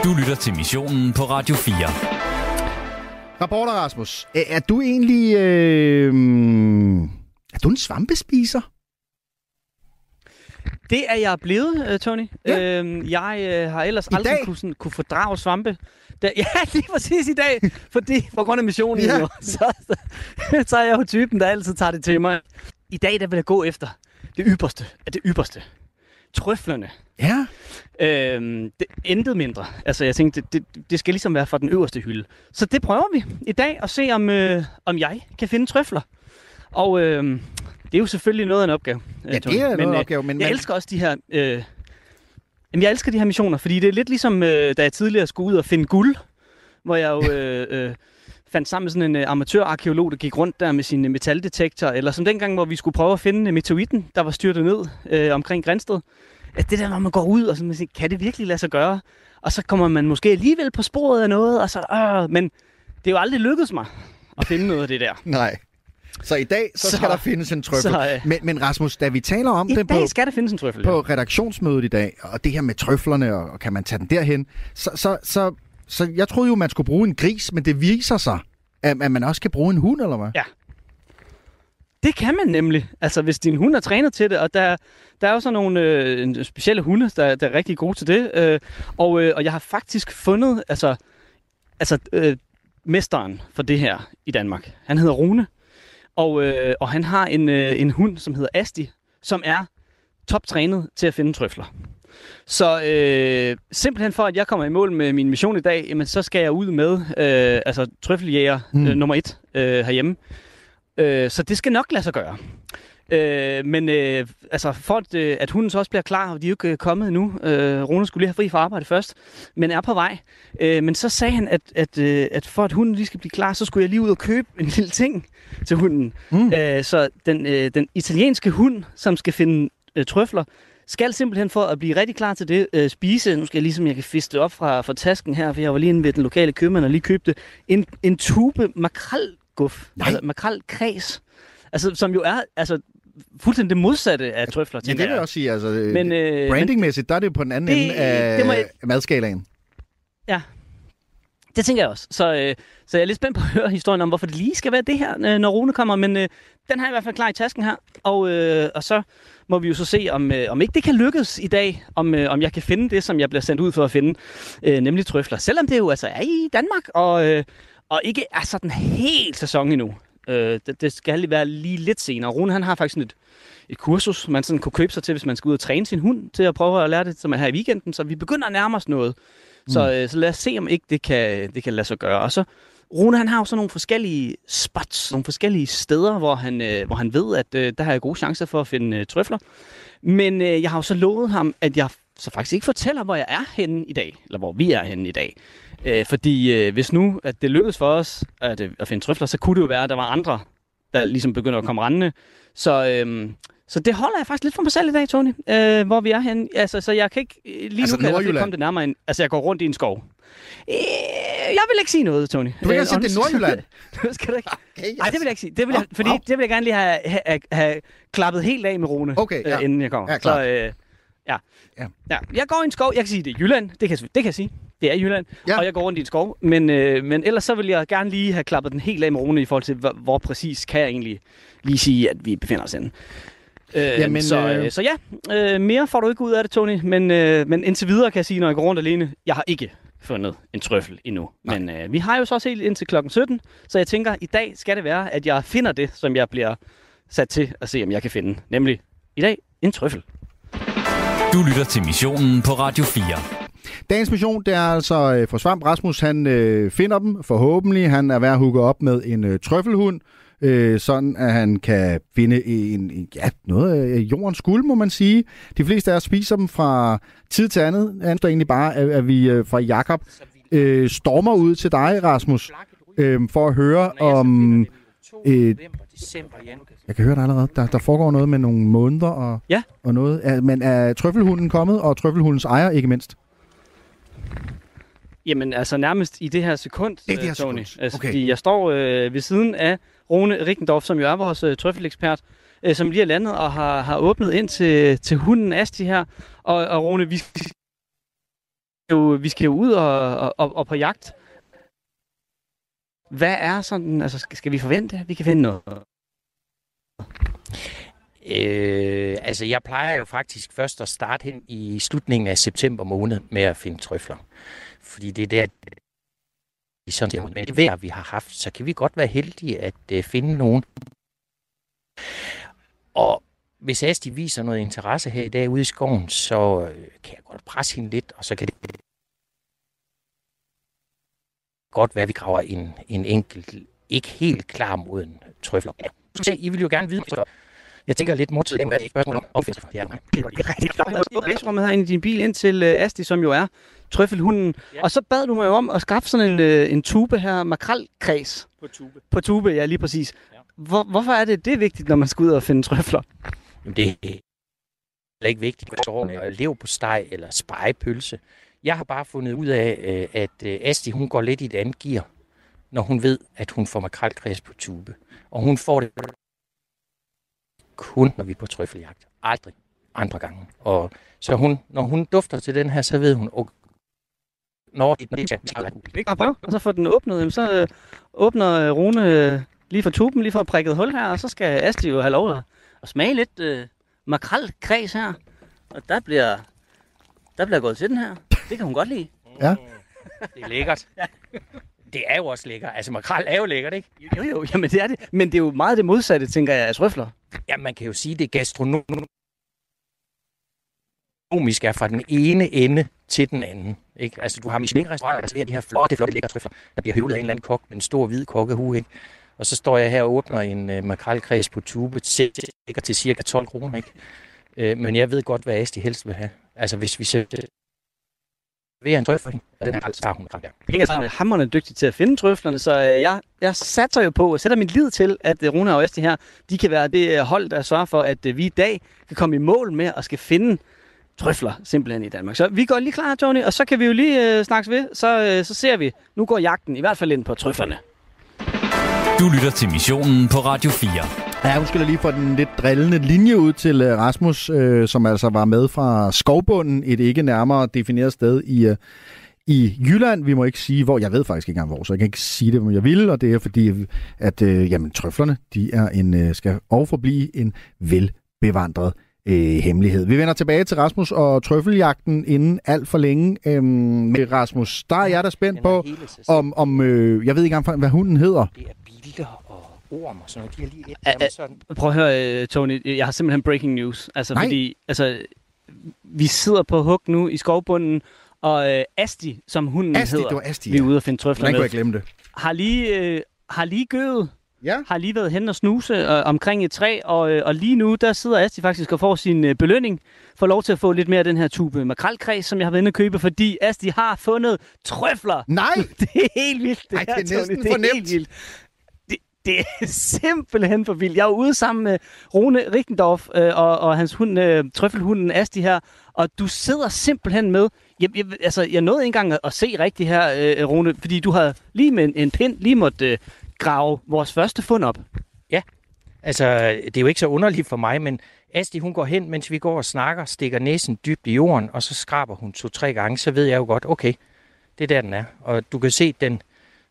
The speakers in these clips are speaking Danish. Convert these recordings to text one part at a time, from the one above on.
Du lytter til Missionen på Radio 4. Reporter Rasmus, er du egentlig er du en svampespiser? Det er jeg blevet, Tony. Ja. Jeg har ellers aldrig kunne fordrage svampe. Ja, lige præcis i dag. Fordi på grund af missionen, jo, så er jeg jo typen, der altid tager det til mig. I dag der vil jeg gå efter det ypperste af det ypperste. Trøflerne. Ja. Intet mindre. Altså, jeg tænkte, det skal ligesom være fra den øverste hylde. Så det prøver vi i dag at se, om jeg kan finde trøfler. Og det er jo selvfølgelig noget af en opgave. Ja, det er noget af en opgave. Men jeg elsker også de her... jeg elsker de her missioner, fordi det er lidt ligesom, da jeg tidligere skulle ud og finde guld, hvor jeg jo fandt sammen med sådan en amatørarkæolog, der gik rundt der med sin metaldetektor, eller som dengang, hvor vi skulle prøve at finde meteoritten, der var styrtet ned omkring Grænsted. At det der, når man går ud og sådan, man siger, kan det virkelig lade sig gøre? Og så kommer man måske alligevel på sporet af noget, og så, men det er jo aldrig lykkedes mig at finde noget af det der. Nej. Så i dag så skal der findes en trøffel. Men Rasmus, da vi taler om det skal der findes en trøffel, på redaktionsmødet i dag, og det her med trøflerne, og kan man tage den derhen, så jeg troede jo, man skulle bruge en gris, men det viser sig, at man også kan bruge en hund, eller hvad? Ja. Det kan man nemlig. Altså, hvis din hund er trænet til det, og der er jo sådan nogle specielle hunde, der er rigtig gode til det. Og jeg har faktisk fundet mesteren for det her i Danmark. Han hedder Rune. Og han har en hund, som hedder Asti, som er toptrænet til at finde trøfler. Så simpelthen for, at jeg kommer i mål med min mission i dag, jamen, så skal jeg ud med trøffeljæger nummer 1 herhjemme. Så det skal nok lade sig gøre. Men for at hunden så også bliver klar, og de er jo ikke kommet endnu. Rune skulle lige have fri fra arbejde først, men er på vej. Men så sagde han, at for at hunden lige skal blive klar, så skulle jeg lige ud og købe en lille ting til hunden. Så den italienske hund, som skal finde trøfler, skal simpelthen for at blive rigtig klar til det spise. Nu skal jeg ligesom, jeg kan fiske det op fra tasken her, for jeg var lige inde ved den lokale købmand og lige købte en tube makrelguf, altså makrelkræs. Altså, som jo er fuldstændig det modsatte af trøfler. Ja, det vil jeg også sige. Altså, men brandingmæssigt, der er det på den anden ende af madskalaen. Ja, det tænker jeg også. Så jeg er lidt spændt på at høre historien om, hvorfor det lige skal være det her, når Rune kommer. Men den har jeg i hvert fald klar i tasken her. Og så må vi jo så se, om ikke det kan lykkes i dag, om jeg kan finde det, som jeg bliver sendt ud for at finde, nemlig trøfler. Selvom det jo altså er i Danmark, og ikke er sådan helt sæson endnu. Det skal være lige lidt senere. Rune, han har faktisk sådan et kursus, man sådan kunne købe sig til, hvis man skal ud og træne sin hund, til at prøve at lære det, som er her i weekenden. Så vi begynder at nærme os noget. Så lad os se, om ikke det kan lade sig gøre. Og så, Rune, han har jo sådan nogle forskellige spots, nogle forskellige steder, hvor han ved, at der har jeg gode chancer for at finde trøfler. Men jeg har jo så lovet ham, at jeg så faktisk ikke fortæller, hvor jeg er henne i dag, eller hvor vi er henne i dag. Fordi hvis nu at det lykkedes for os at finde trøfler, så kunne det jo være, at der var andre, der ligesom begynder at komme rendende. Så det holder jeg faktisk lidt for mig selv i dag, Tony, hvor vi er henne. Altså, så jeg kan ikke lige nu kan jeg komme det nærmere ind. Altså, jeg går rundt i en skov. Jeg vil ikke sige noget, Tony. Du vil ikke sige, at det er Nordjylland? Det skal du ikke. Nej, det vil jeg ikke sige. Det vil jeg gerne lige have klappet helt af med Rune, inden jeg kommer. Ja, klart. Ja. Jeg går i en skov. Jeg kan sige, det er Jylland. Det kan jeg sige. Det er Jylland, og jeg går rundt i en skov. Men ellers så vil jeg gerne lige have klappet den helt af med Rune i forhold til, hvor præcis kan jeg egentlig lige sige, at vi befinder os henne. Mere får du ikke ud af det, Tony. Men indtil videre kan jeg sige, når jeg går rundt alene, jeg har ikke fundet en trøffel endnu. Nej. Men vi har jo så også helt indtil klokken 17, så jeg tænker, i dag skal det være, at jeg finder det, som jeg bliver sat til at se, om jeg kan finde. Nemlig i dag en trøffel. Du lytter til Missionen på Radio 4. Dagens mission, det er altså for Svamp. Rasmus, han finder dem forhåbentlig. Han er ved at hooke op med en trøffelhund, sådan at han kan finde noget af jordens guld, må man sige. De fleste af os spiser dem fra tid til andet. Det er egentlig bare, at vi fra Jakob stormer ud til dig, Rasmus, for at høre om... Jeg kan høre dig allerede. Der foregår noget med nogle måneder og noget. Men er trøffelhunden kommet, og trøffelhundens ejer ikke mindst? Jamen, altså nærmest i det her sekund, Tony. Altså, fordi jeg står ved siden af Rune Rickendorf, som jo er vores trøffelekspert, som lige er landet og har åbnet ind til hunden Asti her. Og Rune, vi vi skal jo ud og på jagt. Hvad er sådan, altså skal vi forvente, at vi kan finde noget? Altså, jeg plejer jo faktisk først at starte hen i slutningen af september måned med at finde trøfler. Fordi det er der, sådan, med det vejr, vi har haft, så kan vi godt være heldige at finde nogen. Og hvis Asti viser noget interesse her i dag ude i skoven, så kan jeg godt presse hende lidt, og så kan det godt være, at vi graver en enkelt, ikke helt klar moden trøfler. Ja, I vil jo gerne vide, så jeg tænker lidt mod til dem, hvad det er spørgsmål om opfisk. Ja, det er rigtig flot. Læsrummet herinde i din bil ind til Asti, som jo er trøffelhunden. Ja. Og så bad du mig jo om at skaffe sådan en tube her, makrelkreds. På tube, ja, lige præcis. Ja. Hvorfor er det er vigtigt, når man skal ud og finde trøfler? Jamen, det er ikke vigtigt, at leve på steg eller spegepølse. Jeg har bare fundet ud af, at Asti, hun går lidt i et andet gear, når hun ved, at hun får makrelkreds på tube. Og hun får det kun, når vi er på trøffeljagt. Aldrig andre gange. Og så når hun dufter til den her, så ved hun, når det er prøv. Og så får den åbnet, så åbner Rune lige for tuben, lige for prikket hul her, og så skal Asti jo have lov at smage lidt makrelkreds her. Og der bliver gået til den her. Det kan hun godt lide. Ja. Det er lækkert. Ja. Det er jo også lækkert. Altså, makrel er jo lækkert, ikke? Jo, jamen det er det. Men det er jo meget det modsatte, tænker jeg, af trøfler. Ja, man kan jo sige, det er gastronomisk er fra den ene ende til den anden. Ikke? Altså, du har Michelin-restauranter, der serverer de her flotte lækre trøfler, der bliver høvlet af en eller anden kok med en stor hvid kokkehue, ikke? Og så står jeg her og åbner en makrelkreds på tube, sikkert til cirka 12 kroner, ikke? Men jeg ved godt, hvad Asti helst vil have. Altså, hvis vi serverer en trøfler, den her tager hun frem der. Jeg er hamrende dygtig til at finde trøflerne, så jeg satser jo på, og sætter min lid til, at Rune og Asti her, de kan være det hold, der sørger for, at vi i dag kan komme i mål med at skal finde trøfler simpelthen i Danmark. Så vi går lige klar, Tony, og så kan vi jo lige snakkes ved. Så ser vi. Nu går jagten i hvert fald ind på trøflerne. Du lytter til Missionen på Radio 4. Ja, hun skal lige få den lidt drillende linje ud til Rasmus, som altså var med fra Skovbunden, et ikke nærmere defineret sted i Jylland. Vi må ikke sige, hvor. Jeg ved faktisk ikke engang hvor, så jeg kan ikke sige det, hvor jeg vil, og det er fordi, at trøflerne, de er skal overforblive en velbevandret hemmelighed. Vi vender tilbage til Rasmus og trøffeljagten inden alt for længe. Med Rasmus, der er jeg da spændt på, om jeg ved ikke engang, hvad hunden hedder. Det er bilder og orm og sådan noget. De er lige sådan. Prøv at høre, Tony. Jeg har simpelthen breaking news. Fordi vi sidder på hug nu i Skovbunden, og Asti, som hunden hedder, det var Asti, vi er ude og finde trøfler med. Kunne jeg glemme det? Har lige gøvet. Ja. Har lige været hen og snuse omkring et træ, og lige nu, der sidder Asti faktisk og får sin belønning, får lov til at få lidt mere af den her tube makrelkreds, som jeg har været inde og købe, fordi Asti har fundet trøfler. Nej! Det er helt vildt. Det er næsten for nemt. Det er simpelthen for vildt. Jeg var ude sammen med Rune Rickendorf og hans hund, trøffelhunden Asti her, og du sidder simpelthen med. Jeg nåede ikke engang at se rigtigt her, Rune, fordi du har lige med en pind lige måtte grave vores første fund op. Ja, altså det er jo ikke så underligt for mig, men Asti, hun går hen, mens vi går og snakker, stikker næsen dybt i jorden, og så skraber hun 2-3 gange, så ved jeg jo godt, okay, det er der, den er. Og du kan se, den,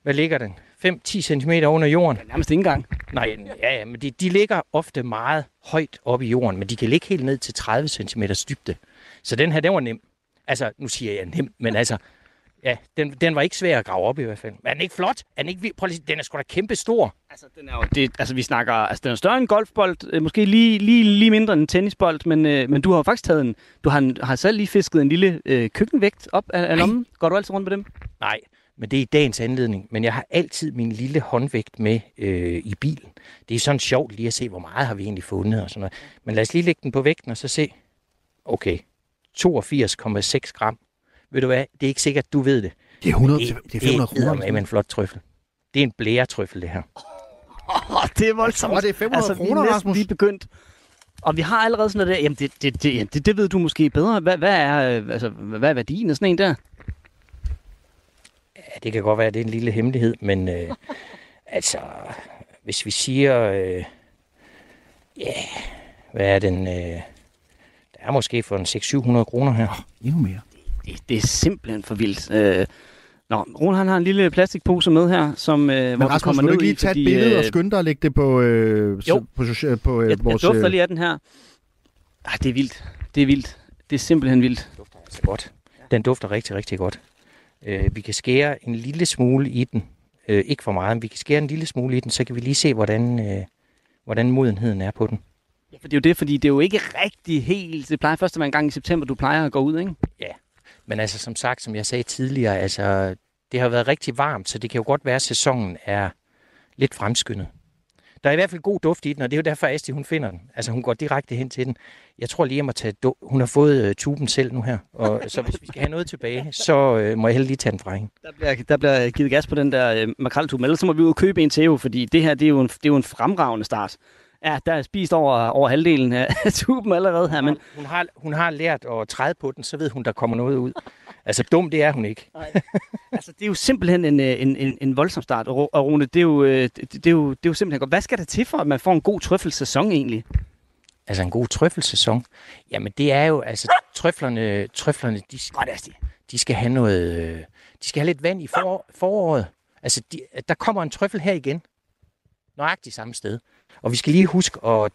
hvad ligger den? 5-10 cm under jorden. Nærmest ikke engang. Nej, ja, men de ligger ofte meget højt oppe i jorden, men de kan ligge helt ned til 30 cm dybde. Så den her, den var nem. Altså, nu siger jeg nem, men altså, ja, den var ikke svær at grave op i hvert fald. Men er den ikke flot? Er den ikke, prøv lige, den er sgu da kæmpe stor. Altså, den er jo, vi snakker, altså den er større end en golfbold, måske lige mindre end en tennisbold, men du har jo faktisk taget du har selv lige fisket en lille køkkenvægt op af lommen. Går du altid rundt med dem? Nej, men det er i dagens anledning. Men jeg har altid min lille håndvægt med i bilen. Det er sådan sjovt lige at se, hvor meget har vi egentlig fundet og sådan noget. Men lad os lige lægge den på vægten og så se. Okay, 82,6 gram. Ved du hvad? Det er ikke sikkert, du ved det. Det er 100, det er 500 kroner. Det er en flot trøffel. Det er en blæretrøffel, det her. Det er voldsomt. Det er 500 kroner, Rasmus. Vi er lige begyndt. Og vi har allerede sådan noget der. Jamen, det ved du måske bedre. Hvad er værdien af sådan en der? Ja, det kan godt være, at det er en lille hemmelighed, men altså, hvis vi siger, hvad er den? Der er måske for en 600-700 kroner her. Endnu mere. Det er simpelthen for vildt. Rune, han har en lille plastikpose med her, som Men hvor Rasmus, kommer vil du ned ikke lige i, tage et fordi, billede og skynde dig og lægge det på, jeg vores... dufter lige af den her. Det er vildt. Det er vildt. Det er simpelthen vildt. Den dufter altså godt. Den dufter rigtig, rigtig godt. Vi kan skære en lille smule i den. Ikke for meget, men vi kan skære en lille smule i den, så kan vi lige se, hvordan modenheden er på den. Ja, for det er jo det, fordi det er jo ikke rigtig helt... Det plejer først at være en gang i september, du plejer at gå ud, ikke? Ja, men altså som sagt, som jeg sagde tidligere, altså det har været rigtig varmt, så det kan jo godt være, at sæsonen er lidt fremskyndet. Der er i hvert fald god duft i den, og det er jo derfor, Asti, hun finder den. Altså hun går direkte hen til den. Jeg tror lige, jeg må tage hun har fået tuben selv nu her, og så hvis vi skal have noget tilbage, så må jeg heller lige tage den fra hende. Der bliver givet gas på den der makreltuben, ellers så må vi ud og købe en til jo, fordi det her, det er jo en fremragende start. Ja, der er spist over halvdelen af tuben allerede her, men... Hun har lært at træde på den, så ved hun, der kommer noget ud. Altså dum, det er hun ikke. Altså, det er jo simpelthen en voldsom start, og Rune, det er jo simpelthen godt. Hvad skal der til for, at man får en god trøffelsæson egentlig? Altså en god trøffelsæson? Jamen det er jo, altså trøflerne, de skal have noget, de skal have lidt vand i foråret. Altså der kommer en trøffel her igen, nøjagtigt samme sted. Og vi skal lige huske at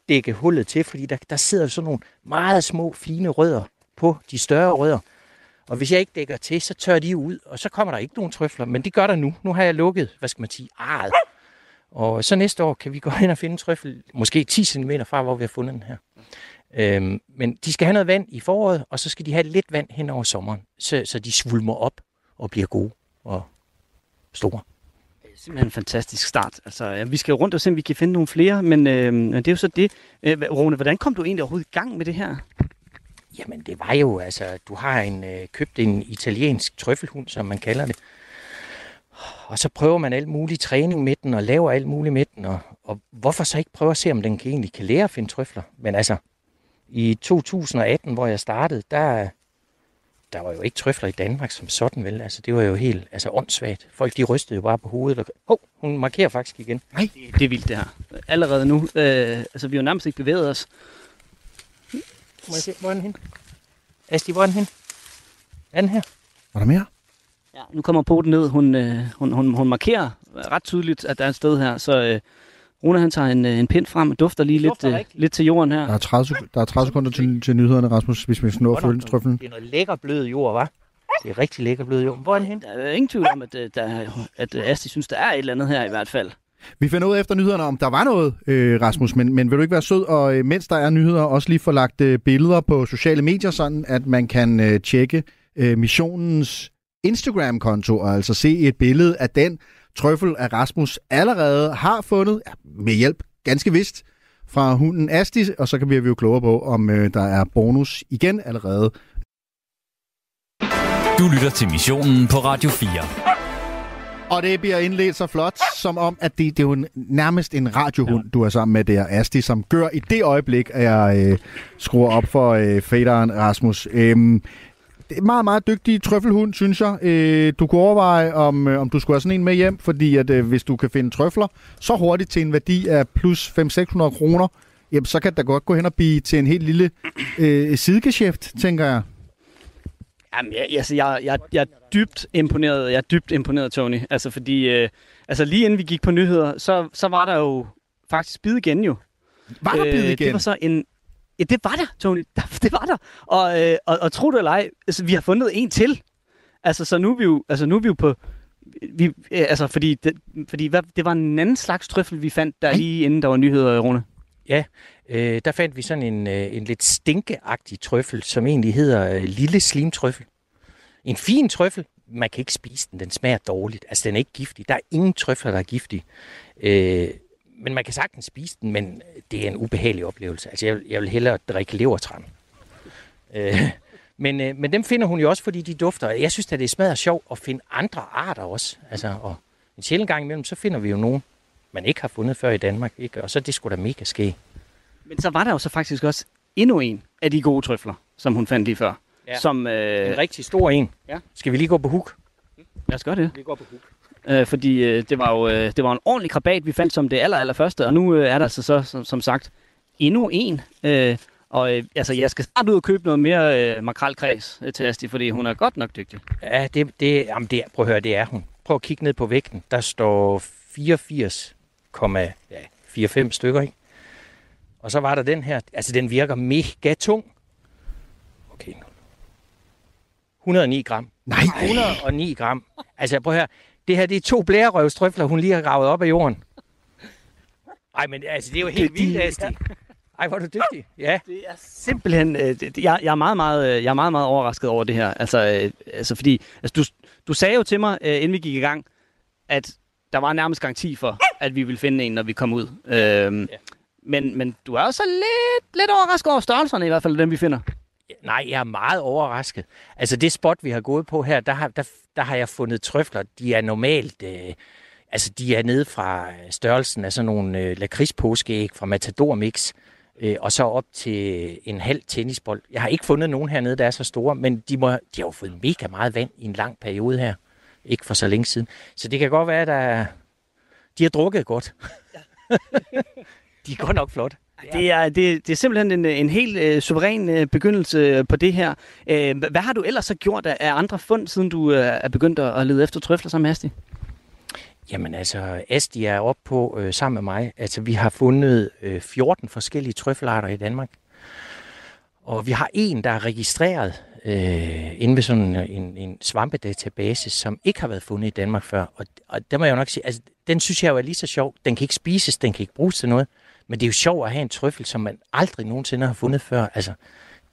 dække hullet til, fordi der sidder sådan nogle meget små, fine rødder på de større rødder. Og hvis jeg ikke dækker til, så tør de ud, og så kommer der ikke nogen trøfler. Men det gør der nu. Nu har jeg lukket, arret. Og så næste år kan vi gå hen og finde en trøffel, måske 10 cm fra, hvor vi har fundet den her. Men de skal have noget vand i foråret, og så skal de have lidt vand hen over sommeren, så de svulmer op og bliver gode og store. Simpelthen en fantastisk start. Altså, vi skal rundt og se, om vi kan finde nogle flere, men det er jo så det. Rune, hvordan kom du egentlig overhovedet i gang med det her? Jamen, det var jo, altså, du har købt en italiensk trøffelhund, som man kalder det. Og så prøver man alt muligt træning med den, og laver alt muligt med den. Og hvorfor så ikke prøve at se, om den egentlig kan lære at finde trøfler? Men altså, i 2018, hvor jeg startede, der var jo ikke trøfler i Danmark som sådan, vel? Altså, det var jo helt åndssvagt. Folk, de rystede jo bare på hovedet. Hun markerer faktisk igen. Nej, det er vildt det her. Allerede nu. Vi har jo nærmest ikke bevæget os. Må jeg se, hvor er den hen? Asti, hvor er den hen? Er den her? Var der mere? Ja, nu kommer poten ned. Hun markerer ret tydeligt, at der er et sted her. Så Rune, han tager en pind frem og dufter lige lidt til jorden her. Der er 30 sekunder til nyhederne, Rasmus, hvis vi snor følge trøffelen. Det er noget lækker blød jord, hva'? Det er rigtig lækker blød jord. Hvor er den hen? Der er ingen tvivl om, at Asti synes, der er et eller andet her i hvert fald. Vi finder ud af efter nyhederne, om der var noget, Rasmus, men vil du ikke være sød, og mens der er nyheder, også lige få lagt billeder på sociale medier, sådan at man kan tjekke missionens Instagram-konto, og altså se et billede af den trøffel, at Rasmus allerede har fundet, med hjælp ganske vist, fra hunden Asti, og så kan vi jo klogere på, om der er bonus igen allerede. Du lytter til missionen på Radio 4. Og det bliver indledt så flot, som om, at det er jo nærmest en radiohund, du er sammen med der, Asti, som gør i det øjeblik, at jeg skruer op for faderen Rasmus. Det er meget, meget dygtig trøffelhund, synes jeg. Du kunne overveje, om du skulle have sådan en med hjem, fordi at hvis du kan finde trøfler så hurtigt til en værdi af plus 500-600 kroner, jamen, så kan det godt gå hen og blive til en helt lille sidegeschæft, tænker jeg. Jamen, jeg er dybt imponeret. Jeg er dybt imponeret, Tony. Altså, fordi lige inden vi gik på nyheder, så var der jo faktisk bid igen jo. Var der bid igen? Det var så en... Ja, det var der, Tony. Det var der. Og tro det eller ej, altså, vi har fundet en til. Altså, så nu er vi jo på... Fordi det var en anden slags trøffel, vi fandt der lige inden der var nyheder, Rune. Ja, der fandt vi sådan en lidt stinkeagtig trøffel, som egentlig hedder lille slimtrøffel. En fin trøffel. Man kan ikke spise den. Den smager dårligt. Altså, den er ikke giftig. Der er ingen trøfler, der er giftige. Men man kan sagtens spise den, men det er en ubehagelig oplevelse. Altså, jeg vil hellere drikke levertran. Men dem finder hun jo også, fordi de dufter. Jeg synes, at det smager sjovt at finde andre arter også. Altså, og en sjældent gang imellem, så finder vi jo nogen, man ikke har fundet før i Danmark. Ikke? Og så det skulle da mega ske. Men så var der jo så faktisk også endnu en af de gode trøfler, som hun fandt lige før. Ja. Som, en rigtig stor en. Ja. Skal vi lige gå på huk? Lad os gøre det. Vi går på huk. Fordi det var en ordentlig krabat, vi fandt som det allerførste, og nu er der så som sagt endnu en. Og altså, jeg skal snart ud og købe noget mere makrelkræs til Asti, fordi hun er godt nok dygtig. Ja, prøv at høre, det er hun. Prøv at kigge ned på vægten. Der står 84,45 stykker, ikke? Og så var der den her. Altså, den virker mega tung. Okay. 109 gram. Nej. 109 gram. Altså, prøv at høre. Det her, det er 2 blærerøvstrøfler, hun lige har gravet op af jorden. Ej, men altså, det er jo helt vildt, Asti. Ej, hvor er du dygtig. Ja. Det er simpelthen... jeg er meget, meget overrasket over det her. Altså fordi... Altså, du sagde jo til mig, inden vi gik i gang, at der var nærmest garanti for, at vi ville finde en, når vi kom ud. Men du er også lidt overrasket over størrelserne, i hvert fald dem, vi finder. Nej, jeg er meget overrasket. Altså, det spot, vi har gået på her, der har jeg fundet trøfler. De er normalt... de er nede fra størrelsen af sådan nogle lakridspåskeæg fra Matador Mix, og så op til en halv tennisbold. Jeg har ikke fundet nogen hernede, der er så store, men de har jo fået mega meget vand i en lang periode her. Ikke for så længe siden. Så det kan godt være, at de har drukket godt. De er godt nok flot. Det er simpelthen en helt suveræn begyndelse på det her. Hvad har du ellers så gjort af andre fund, siden du er begyndt at lede efter trøfler sammen med Asti? Jamen altså, Asti er oppe på sammen med mig. Altså, vi har fundet 14 forskellige trøffelarter i Danmark. Og vi har en, der er registreret inde ved sådan en svampedatabase, som ikke har været fundet i Danmark før. Og der må jeg jo nok sige, altså, den synes jeg jo er lige så sjov. Den kan ikke spises, den kan ikke bruges til noget. Men det er jo sjovt at have en trøffel, som man aldrig nogensinde har fundet før. Altså,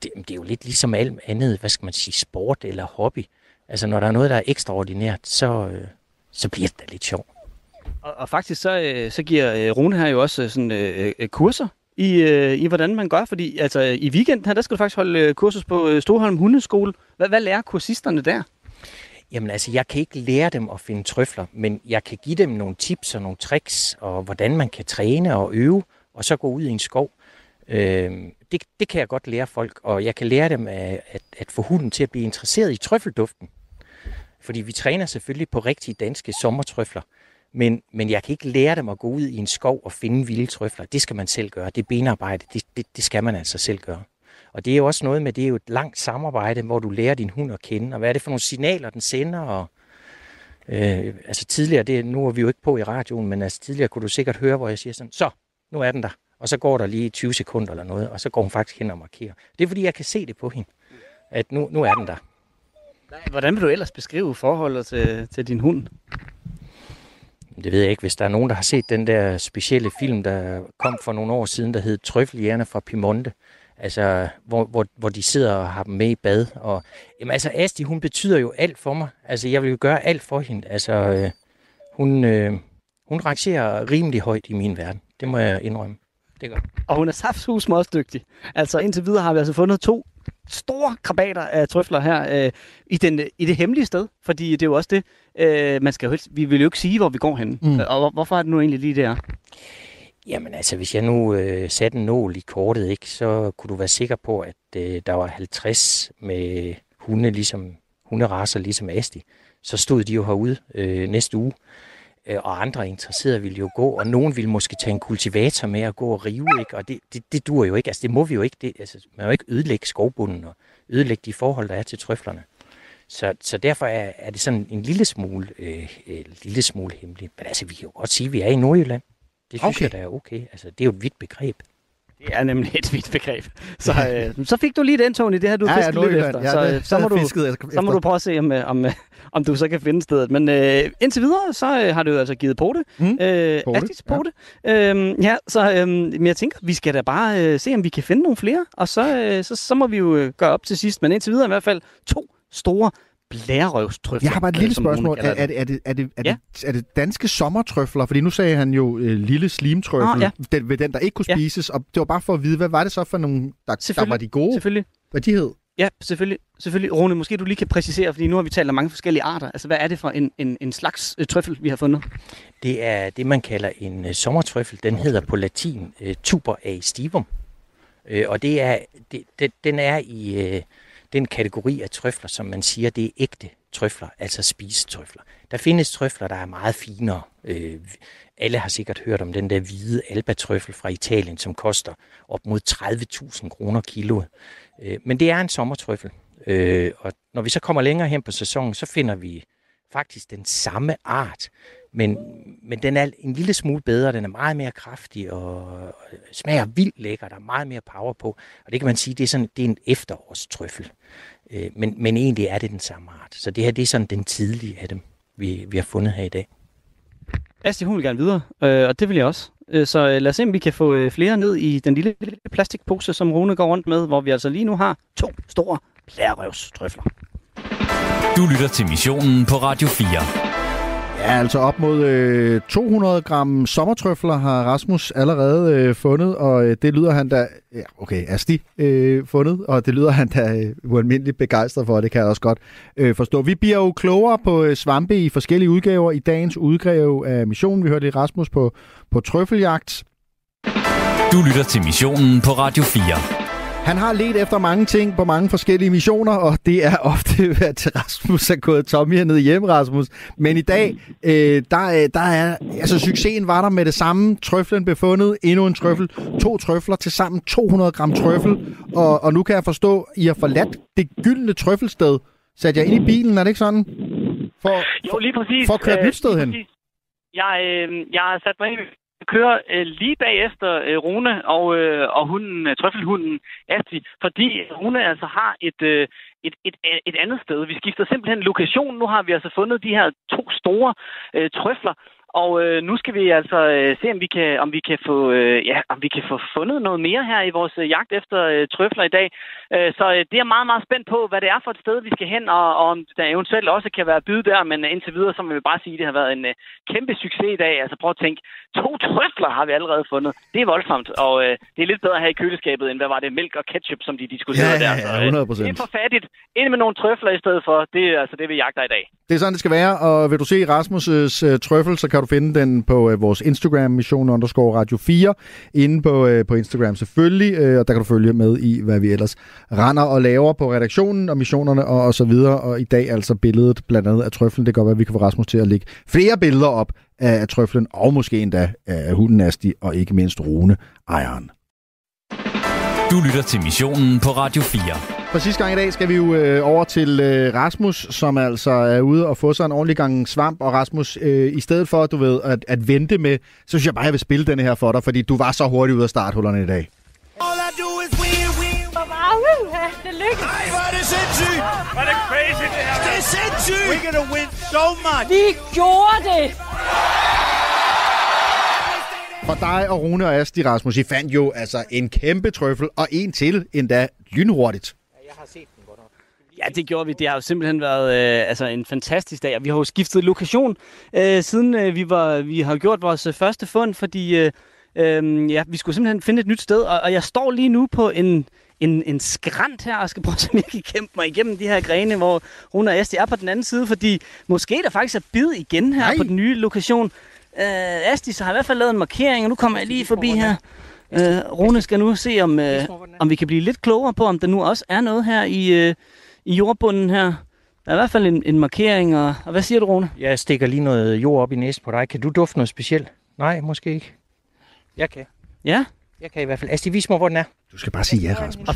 det er jo lidt ligesom alt andet, hvad skal man sige, sport eller hobby. Altså, når der er noget, der er ekstraordinært, så bliver det da lidt sjovt. Og faktisk så giver Rune her jo også sådan kurser i hvordan man gør, fordi altså i weekenden her, der skal du faktisk holde kursus på Storholm Hundeskole. Hvad lærer kursisterne der? Jamen altså, jeg kan ikke lære dem at finde trøfler, men jeg kan give dem nogle tips og nogle tricks, og hvordan man kan træne og øve, og så gå ud i en skov. Det kan jeg godt lære folk, og jeg kan lære dem at få hunden til at blive interesseret i trøffelduften. Fordi vi træner selvfølgelig på rigtige danske sommertrøfler, men jeg kan ikke lære dem at gå ud i en skov og finde vilde trøfler. Det skal man selv gøre. Det er benarbejde. Det skal man altså selv gøre. Og det er jo også noget med, det er jo et langt samarbejde, hvor du lærer din hund at kende, og hvad er det for nogle signaler, den sender. Og, altså tidligere, nu er vi jo ikke på i radioen, men altså tidligere kunne du sikkert høre, hvor jeg siger sådan, så, nu er den der. Og så går der lige 20 sekunder eller noget, og så går hun faktisk hen og markerer. Det er fordi, jeg kan se det på hende, at nu er den der. Hvordan vil du ellers beskrive forholdet til din hund? Det ved jeg ikke. Hvis der er nogen, der har set den der specielle film, der kom for nogle år siden, der hed Trøffeljægerne fra Piemonte. Altså, hvor de sidder og har dem med i bad. Og, jamen, altså, Asti, hun betyder jo alt for mig. Altså, jeg vil jo gøre alt for hende. Altså, hun rangerer rimelig højt i min verden. Det må jeg indrømme. Det gør. Og hun er saftsus også dygtig. Altså, indtil videre har vi altså fundet 2 store krabater af trøfler her i det hemmelige sted. Fordi det er jo også det, vi vil jo ikke sige, hvor vi går hen. Og hvorfor er det nu egentlig lige der? Jamen altså, hvis jeg nu satte en nål i kortet, ikke, så kunne du være sikker på, at der var 50 med hunderacer ligesom Asti. Så stod de jo herude næste uge, og andre interesserede ville jo gå, og nogen ville måske tage en kultivator med og gå og rive, ikke? Og det dur jo ikke. Altså, det må vi jo ikke. Man må jo ikke ødelægge skovbunden og ødelægge de forhold, der er til trøflerne. Så derfor er det sådan en lille smule hemmeligt. Men altså, vi kan jo godt sige, at vi er i Nordjylland. Det synes jeg, der er okay. Altså, det er jo et vidt begreb. Det er nemlig et vidt begreb. Så fik du lige den, Tony. Det har du fisket lidt efter. Ja, så må du prøve at se, om du så kan finde stedet. Men indtil videre, så har du altså givet pote. Astis pote. Men jeg tænker, vi skal da bare se, om vi kan finde nogle flere. Og så må vi jo gøre op til sidst. Men indtil videre i hvert fald 2 store blærerøvstrøfler. Jeg har bare et lille spørgsmål. Er det danske sommertrøfler? Fordi nu sagde han jo lille slimtrøffel, ved den, der ikke kunne spises. Og det var bare for at vide, hvad var det så for nogle, der var de gode? Selvfølgelig. Hvad de hed? Ja, selvfølgelig. Rune, måske du lige kan præcisere, fordi nu har vi talt om mange forskellige arter. Altså, hvad er det for en slags trøffel, vi har fundet? Det er det, man kalder en sommertrøffel. Den hedder på latin Tuber aestivum. Og den er i den kategori af trøfler, som man siger, det er ægte trøfler, altså spisetrøfler. Der findes trøfler, der er meget finere. Alle har sikkert hørt om den der hvide albatrøffel fra Italien, som koster op mod 30.000 kroner kiloet. Men det er en sommertrøffel. Og når vi så kommer længere hen på sæsonen, så finder vi faktisk den samme art, men den er en lille smule bedre, den er meget mere kraftig og smager vildt lækker, der er meget mere power på, og det kan man sige, det er en efterårstrøffel, men egentlig er det den samme art, så det her det er sådan den tidlige af dem, vi har fundet her i dag. Asti, hun vil gerne videre, og det vil jeg også. Så lad os se, om vi kan få flere ned i den lille plastikpose, som Rune går rundt med, hvor vi altså lige nu har 2 store plærerøvstrøfler. Du lytter til Missionen på Radio 4. Ja, altså op mod 200 gram sommertrøfler har Rasmus allerede fundet, og det lyder han da, ja, okay, Asti fundet, og det lyder han da ualmindeligt begejstret for, det kan jeg også godt forstå. Vi bliver jo klogere på svampe i forskellige udgaver i dagens udgave af Missionen. Vi hørte lidt Rasmus på trøffeljagt. Du lytter til Missionen på Radio 4. Han har ledt efter mange ting på mange forskellige missioner, og det er ofte, at Rasmus er gået tom hernede hjemme, Rasmus. Men i dag, der er, altså succesen var der med det samme. Trøflen befundet, endnu en trøffel, 2 trøfler til sammen 200 gram trøffel. Og nu kan jeg forstå, at I har forladt det gyldne trøffelsted. Satte jeg ind i bilen, er det ikke sådan? Jo, lige præcis. For at køre et nyt sted hen. Jeg har sat mig ind kører lige bagefter Rune og hunden, trøffelhunden Asti, fordi Rune altså har et andet sted. Vi skifter simpelthen lokation. Nu har vi altså fundet de her 2 store trøfler, og nu skal vi altså se, om vi kan få fundet noget mere her i vores jagt efter trøfler i dag. Så det er meget, meget spændt på, hvad det er for et sted, vi skal hen, og om der eventuelt også kan være bid der, men indtil videre, så vil vi bare sige, at det har været en kæmpe succes i dag. Altså prøv at tænke, 2 trøfler har vi allerede fundet. Det er voldsomt, og det er lidt bedre her i køleskabet, end hvad var det, mælk og ketchup, som de diskuterede der. Ja, 100%. Det er for fattigt. Ind med nogle trøfler i stedet for. Det er altså det, vi jagter i dag. Det er sådan, det skal være, og vil du se Rasmus' trøffel, så kan du finde den på vores Instagram, mission_radio 4, inde på Instagram selvfølgelig, og der kan du følge med i, hvad vi ellers render og laver på redaktionen og missionerne og så videre, og i dag altså billedet blandt andet af trøflen. Det kan godt være, at vi kan få Rasmus til at lægge flere billeder op af trøflen, og måske endda af hunden Asti, og ikke mindst Rune, ejeren. Du lytter til Missionen på Radio 4. For sidste gang i dag skal vi jo over til Rasmus, som altså er ude og få sig en ordentlig gang svamp. Og Rasmus, i stedet for, du ved, at vente med, så synes jeg bare, jeg vil spille denne her for dig, fordi du var så hurtigt ude af starthullerne i dag. Det lykkes. Nej, hvor er det sindssygt! Var det crazy, det her? Det er sindssygt! We're gonna win so much! Vi gjorde det! For dig og Rune og Asti, Rasmus, I fandt jo altså en kæmpe trøffel, og en til endda lynhurtigt. Jeg har set den godt op. Ja, det gjorde vi. Det har jo simpelthen været en fantastisk dag, og vi har jo skiftet lokation, siden vi har gjort vores første fund, fordi vi skulle simpelthen finde et nyt sted, og jeg står lige nu på en skrant her, og skal prøve at jeg kan kæmpe mig igennem de her grene, hvor Rune og Asti er på den anden side, fordi måske der faktisk er bid igen her på den nye lokation. Asti så har i hvert fald lavet en markering, og nu kommer jeg lige forbi her. Rune skal nu se, om vi kan blive lidt klogere på, om der nu også er noget her i jordbunden her. Der er i hvert fald en markering, og hvad siger du, Rune? Jeg stikker lige noget jord op i næsen på dig. Kan du dufte noget specielt? Nej, måske ikke. Jeg kan. Ja? Jeg kan i hvert fald. Asti, vis mig, hvor den er. Du skal bare sige ja, Rasmus.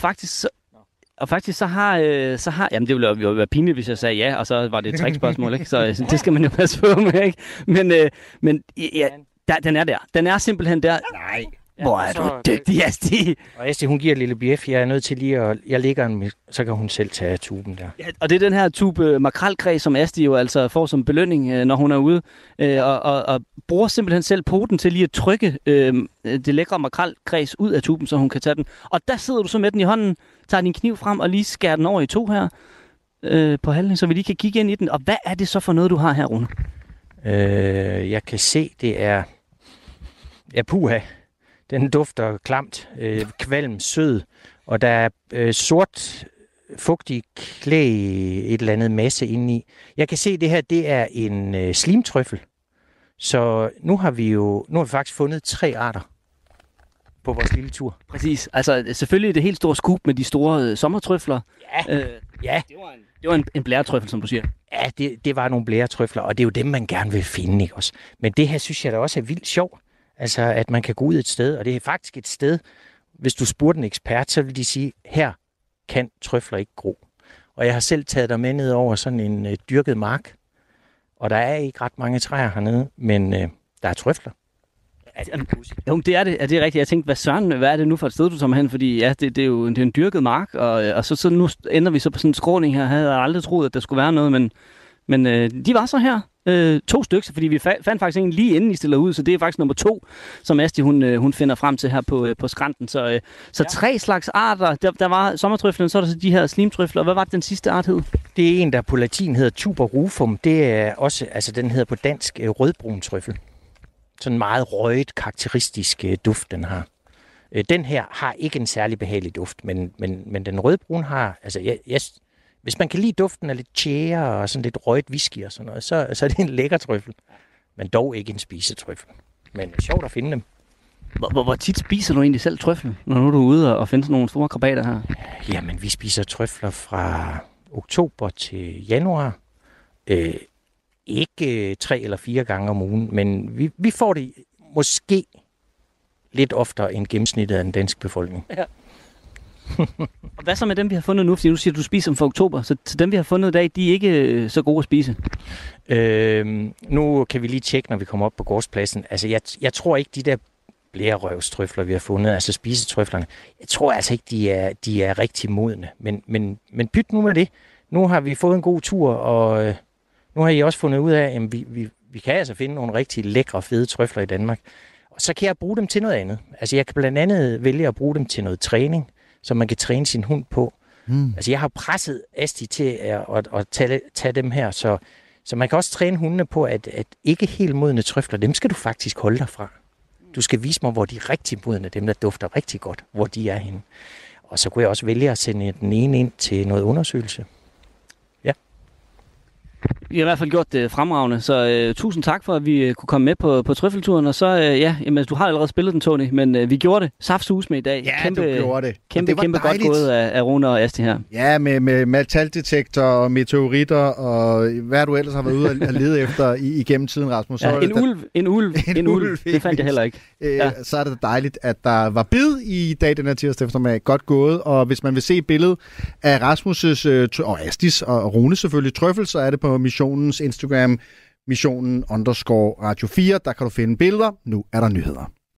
Og faktisk så har jamen det ville jo være pinligt, hvis jeg sagde ja, og så var det et trickspørgsmål, ikke? Så det skal man jo passe på med, ikke? Men ja, den er der. Den er simpelthen der. Nej. Hvor er du dygtig, Asti. Og Asti, hun giver et lille bjef. Jeg er nødt til lige at... Jeg lægger den med, så kan hun selv tage tuben der. Ja, og det er den her tube makrelkræs, som Asti jo altså får som belønning, når hun er ude. Og bruger simpelthen selv poten til lige at trykke det lækre makrelkræs ud af tuben, så hun kan tage den. Og der sidder du så med den i hånden, tager din kniv frem og lige skærer den over i 2 her på halvdelen, så vi lige kan kigge ind i den. Og hvad er det så for noget, du har her, Rune? Jeg kan se, det er... Ja, puha. Den dufter klamt, kvalm, sød, og der er sort, fugtig klæ, et eller andet masse indeni. Jeg kan se, det her, det er en slimtrøffel. Så nu har vi faktisk fundet 3 arter. på vores lille tur. Præcis. Altså selvfølgelig det helt store scoop med de store sommertrøfler. Ja. Det var en blæretrøffel, som du siger. Ja, det var nogle blæretrøfler, og det er jo dem, man gerne vil finde, ikke også? Men det her synes jeg da også er vildt sjovt. Altså, at man kan gå ud et sted, og det er faktisk et sted, hvis du spurgte en ekspert, så vil de sige, her kan trøfler ikke gro. Og jeg har selv taget dig med ned over sådan en dyrket mark, og der er ikke ret mange træer hernede, men der er trøfler. Jo, det er det. Er det rigtigt? Jeg tænkte, hvad er det nu for et sted, du tager hen? Fordi ja, det er jo en dyrket mark, og så nu ender vi så på sådan en skråning her. Jeg havde aldrig troet, at der skulle være noget, men de var så her. 2 stykker, fordi vi fandt faktisk en lige inden I stiller ud, så det er faktisk nummer 2, som Asti hun finder frem til her på skrænten. Så 3 slags arter. Der var sommertrøflen, så er der så de her slimtrøfler. Hvad var det, den sidste art hed? Det er en, der på latin hedder tuberufum. Det er også, altså den hedder på dansk rødbrun trøffel. Sådan en meget røget, karakteristisk duft, den har. Den her har ikke en særlig behagelig duft, men den rødbrun har, altså hvis man kan lide duften af lidt tjære og sådan lidt røget whisky og sådan noget, så er det en lækker trøffel. Men dog ikke en spisetrøffel. Men det er sjovt at finde dem. Hvor tit spiser du egentlig selv trøffel, når nu er du ude og finder sådan nogle store krabater her? Jamen, vi spiser trøfler fra oktober til januar. Ikke 3 eller 4 gange om ugen, men vi får det måske lidt oftere end gennemsnittet af den danske befolkning. Ja. Og hvad så med dem, vi har fundet nu? Fordi du siger, at du spiser dem fra oktober, så dem, vi har fundet i dag, de er ikke så gode at spise? Nu kan vi lige tjekke, når vi kommer op på gårdspladsen. Altså, jeg tror ikke, de der blærerøvstrøfler, vi har fundet, altså spisetrøflerne, jeg tror altså ikke, de er rigtig modne. Men pyt nu med det. Nu har vi fået en god tur, og nu har I også fundet ud af, at vi kan altså finde nogle rigtig lækre, fede trøfler i Danmark. Og så kan jeg bruge dem til noget andet. Altså, jeg kan blandt andet vælge at bruge dem til noget træning, så man kan træne sin hund på. Altså, jeg har presset Asti til at tage dem her, så man kan også træne hundene på, at ikke helt modne trøfler, dem skal du faktisk holde dig fra. Du skal vise mig, hvor de er rigtig modne, dem der dufter rigtig godt, hvor de er henne. Og så kunne jeg også vælge at sende den ene ind til noget undersøgelse. Vi har i hvert fald gjort det fremragende, så tusind tak for, at vi kunne komme med på trøffelturen. Og så, jamen, du har allerede spillet den, Tony, men vi gjorde det saftsus med i dag. Ja, du gjorde det. Kæmpe godt gået af Rune og Asti her. Ja, med metaldetektor og meteoritter og hvad du ellers har været ude at lede efter igennem tiden, Rasmus. Ja, en ulv. Det fandt jeg heller ikke. Så er det dejligt, at der var bid i dag, den her tirsdag eftermiddag. Godt gået. Og hvis man vil se billedet af Rasmus' og Astis og Rune selvfølgelig trøffel, så er det på missionens Instagram, missionen_radio4. Der kan du finde billeder. Nu er der nyheder.